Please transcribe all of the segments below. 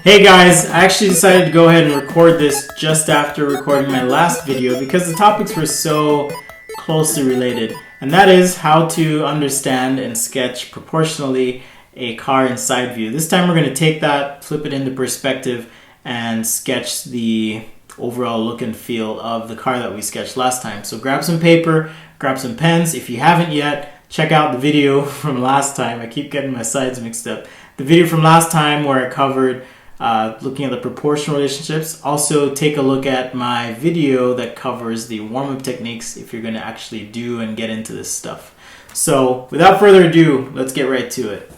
Hey guys, I actually decided to go ahead and record this just after recording my last video because the topics were so closely related, and that is how to understand and sketch proportionally a car in side view. This time we're going to take that, flip it into perspective, and sketch the overall look and feel of the car that we sketched last time. So grab some paper, grab some pens. If you haven't yet, check out the video from last time. I keep getting my sides mixed up. The video from last time where I covered looking at the proportional relationships. Also take a look at my video that covers the warm-up techniques if you're going to actually do and get into this stuff. So without further ado, let's get right to it.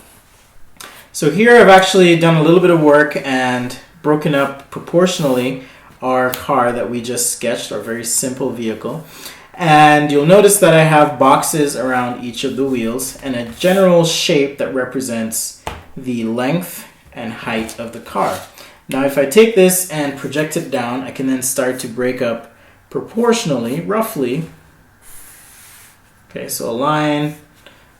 So here I've actually done a little bit of work and broken up proportionally our car that we just sketched, our very simple vehicle. And you'll notice that I have boxes around each of the wheels and a general shape that represents the length and height of the car. Now if I take this and project it down, I can then start to break up proportionally, roughly. Okay, so a line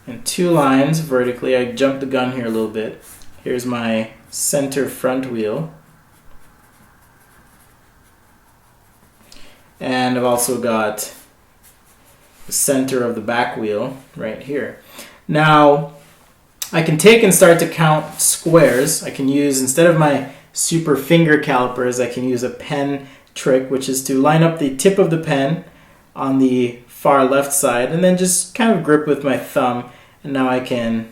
and two lines vertically. I jumped the gun here a little bit. Here's my center front wheel. And I've also got the center of the back wheel right here. Now I can take and start to count squares. I can use, instead of my super finger calipers, I can use a pen trick, which is to line up the tip of the pen on the far left side and then just kind of grip with my thumb, and now I can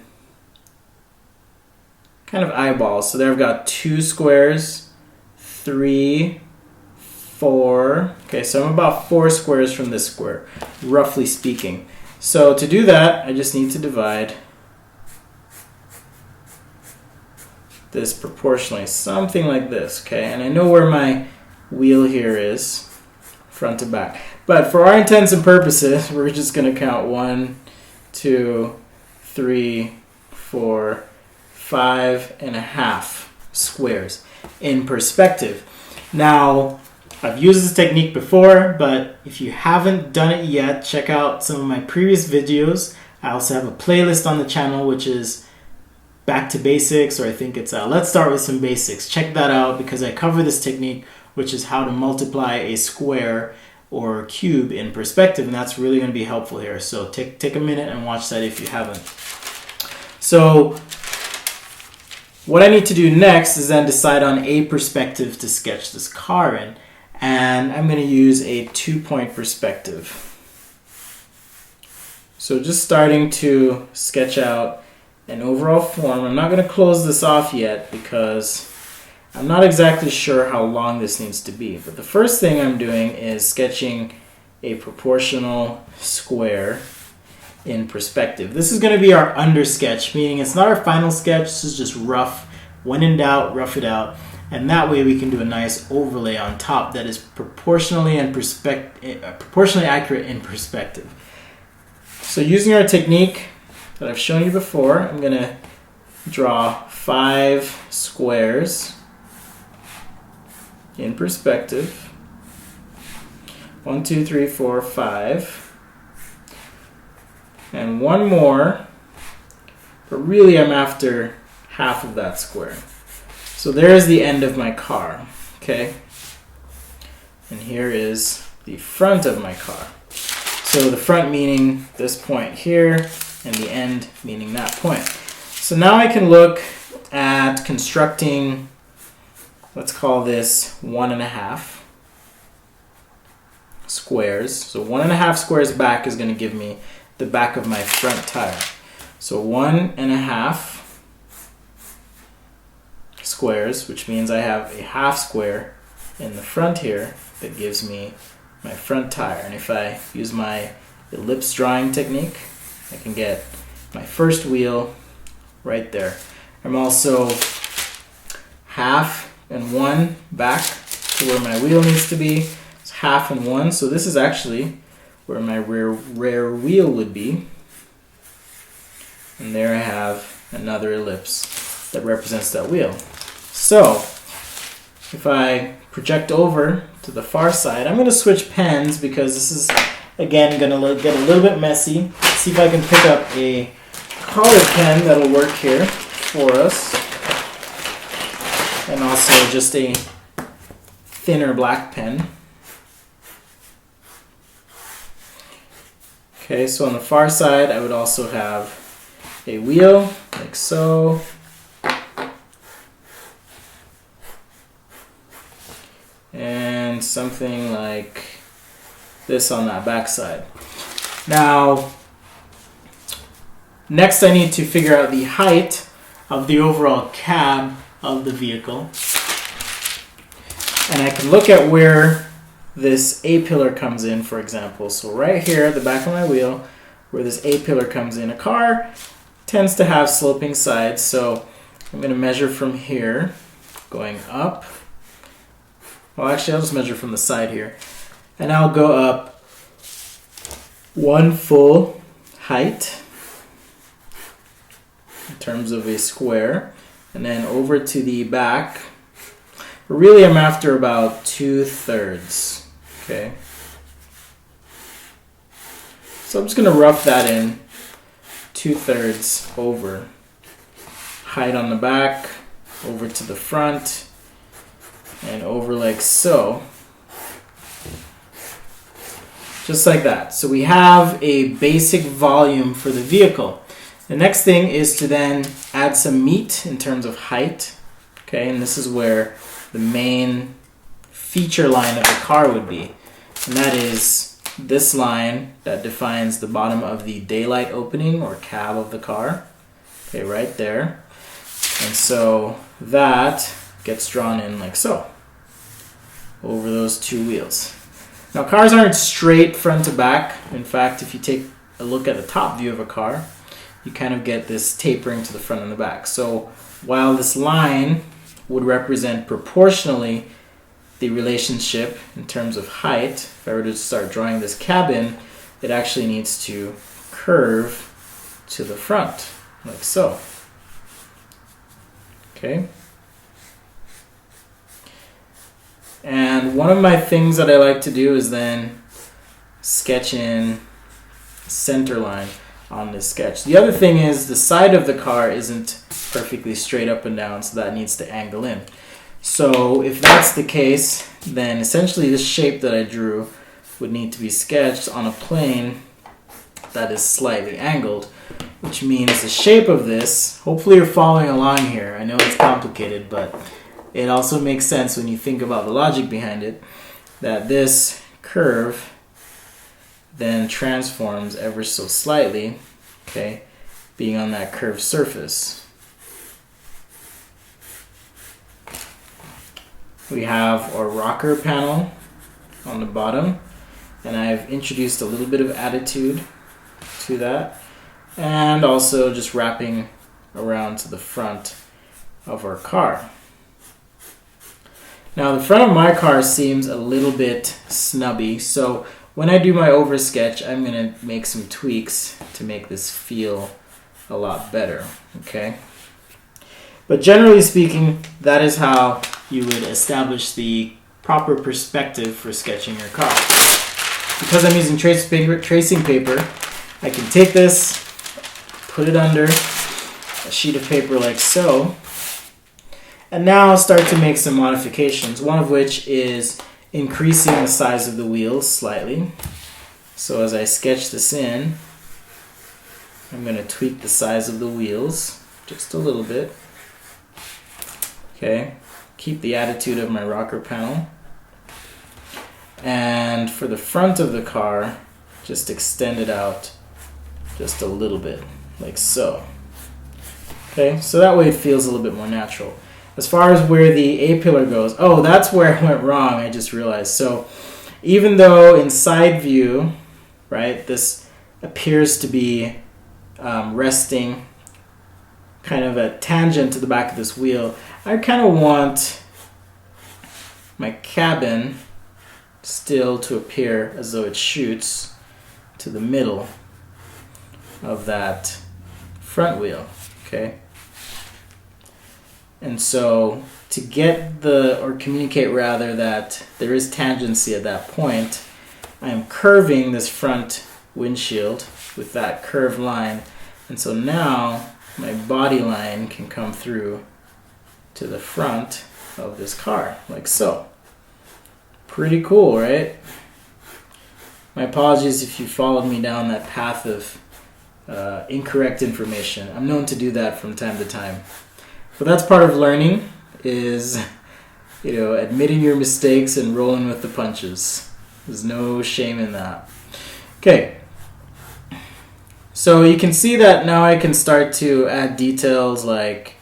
kind of eyeball. So there I've got 2 squares, 3, 4. Okay, so I'm about 4 squares from this square, roughly speaking. So to do that, I just need to divide this proportionally, something like this, okay? And I know where my wheel here is, front to back. But for our intents and purposes, we're just going to count 1, 2, 3, 4, 5.5 squares in perspective. Now, I've used this technique before, but if you haven't done it yet, check out some of my previous videos. I also have a playlist on the channel, which is Back to Basics, or I think it's Let's Start with Some Basics. Check that out because I cover this technique, which is how to multiply a square or cube in perspective, and that's really going to be helpful here. So take a minute and watch that if you haven't. So what I need to do next is then decide on a perspective to sketch this car in, and I'm going to use a 2-point perspective. So just starting to sketch out an overall form. I'm not going to close this off yet because I'm not exactly sure how long this needs to be. But the first thing I'm doing is sketching a proportional square in perspective. This is going to be our under sketch, meaning it's not our final sketch. This is just rough. When in doubt, rough it out. And that way we can do a nice overlay on top that is proportionally accurate in perspective. So using our technique that I've shown you before, I'm going to draw 5 squares in perspective. 1, 2, 3, 4, 5. And one more, but really I'm after half of that square. So there's the end of my car, okay? And here is the front of my car. So the front meaning this point here, and the end meaning that point. So now I can look at constructing, let's call this 1.5 squares. So 1.5 squares back is going to give me the back of my front tire. So 1.5 squares, which means I have a half square in the front here that gives me my front tire. And if I use my ellipse drawing technique, I can get my first wheel right there. I'm also 1/2 and 1 back to where my wheel needs to be. It's 1/2 and 1, so this is actually where my rear wheel would be. And there I have another ellipse that represents that wheel. So if I project over to the far side, I'm going to switch pens because this is, again, going to get a little bit messy. Let's see if I can pick up a colored pen that'll work here for us. and also just a thinner black pen. Okay, so on the far side, I would also have a wheel, like so. And something like this on that back side. Now, next I need to figure out the height of the overall cab of the vehicle. And I can look at where this A-pillar comes in, for example. So right here at the back of my wheel, where this A-pillar comes in, a car tends to have sloping sides. So I'm going to measure from here, going up. Well, actually, I'll just measure from the side here. And I'll go up 1 full height in terms of a square. And then over to the back. Really, I'm after about 2/3. Okay. So I'm just going to rough that in 2/3 over. Height on the back, over to the front, and over like so. Just like that. So we have a basic volume for the vehicle. The next thing is to then add some meat in terms of height. Okay, and this is where the main feature line of the car would be. And that is this line that defines the bottom of the daylight opening or cab of the car. Okay, right there. And so that gets drawn in like so over those two wheels. Now, cars aren't straight front to back. In fact, if you take a look at the top view of a car, you kind of get this tapering to the front and the back. So while this line would represent proportionally the relationship in terms of height, if I were to start drawing this cabin, it actually needs to curve to the front, like so. Okay. And one of my things that I like to do is then sketch in a center line on this sketch. The other thing is the side of the car isn't perfectly straight up and down, so that needs to angle in. So if that's the case, then essentially this shape that I drew would need to be sketched on a plane that is slightly angled, which means the shape of this, hopefully you're following along here. I know it's complicated, but it also makes sense when you think about the logic behind it, that this curve then transforms ever so slightly, okay, being on that curved surface. We have our rocker panel on the bottom, and I've introduced a little bit of attitude to that, and also just wrapping around to the front of our car. Now the front of my car seems a little bit snubby, so when I do my oversketch, I'm going to make some tweaks to make this feel a lot better, okay? But generally speaking, that is how you would establish the proper perspective for sketching your car. Because I'm using tracing paper, I can take this, put it under a sheet of paper like so, and now I'll start to make some modifications, one of which is increasing the size of the wheels slightly. So as I sketch this in, I'm going to tweak the size of the wheels just a little bit. Okay, keep the attitude of my rocker panel. And for the front of the car, just extend it out just a little bit, like so. Okay, so that way it feels a little bit more natural. As far as where the A-pillar goes, oh, that's where I went wrong, I just realized. So even though in side view, right, this appears to be resting kind of a tangent to the back of this wheel, I kind of want my cabin still to appear as though it shoots to the middle of that front wheel, okay? And so to get or communicate rather that there is tangency at that point, I am curving this front windshield with that curved line. And so now my body line can come through to the front of this car, like so. Pretty cool, right? My apologies if you followed me down that path of incorrect information. I'm known to do that from time to time. But that's part of learning, is, you know, admitting your mistakes and rolling with the punches. There's no shame in that. Okay. So you can see that now I can start to add details like,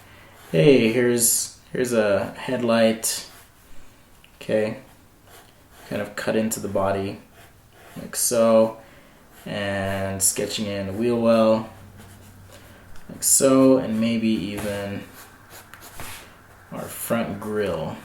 hey, here's a headlight. Okay. Kind of cut into the body like so, and sketching in a wheel well like so, and maybe even our front grille.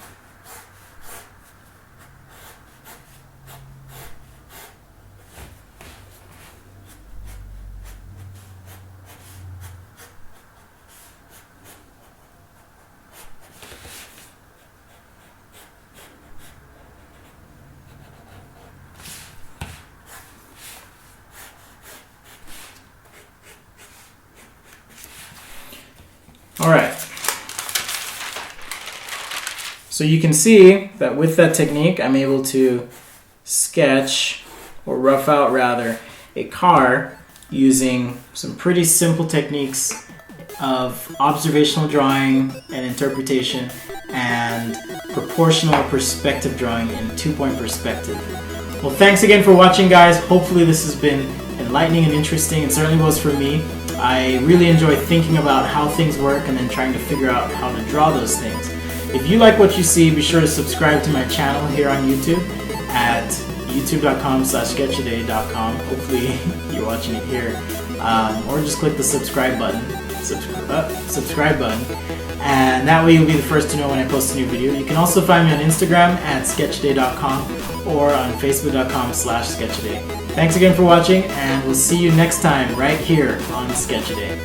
Alright, so you can see that with that technique I'm able to sketch, or rough out rather, a car using some pretty simple techniques of observational drawing and interpretation and proportional perspective drawing in 2-point perspective. Well, thanks again for watching, guys. Hopefully this has been enlightening and interesting. It certainly was for me. I really enjoy thinking about how things work and then trying to figure out how to draw those things. If you like what you see, be sure to subscribe to my channel here on YouTube at youtube.com/sketchaday.com. Hopefully you're watching it here. Or just click the subscribe button. And that way you'll be the first to know when I post a new video. You can also find me on Instagram at sketchaday.com or on facebook.com/sketchaday. Thanks again for watching, and we'll see you next time right here on Sketchaday.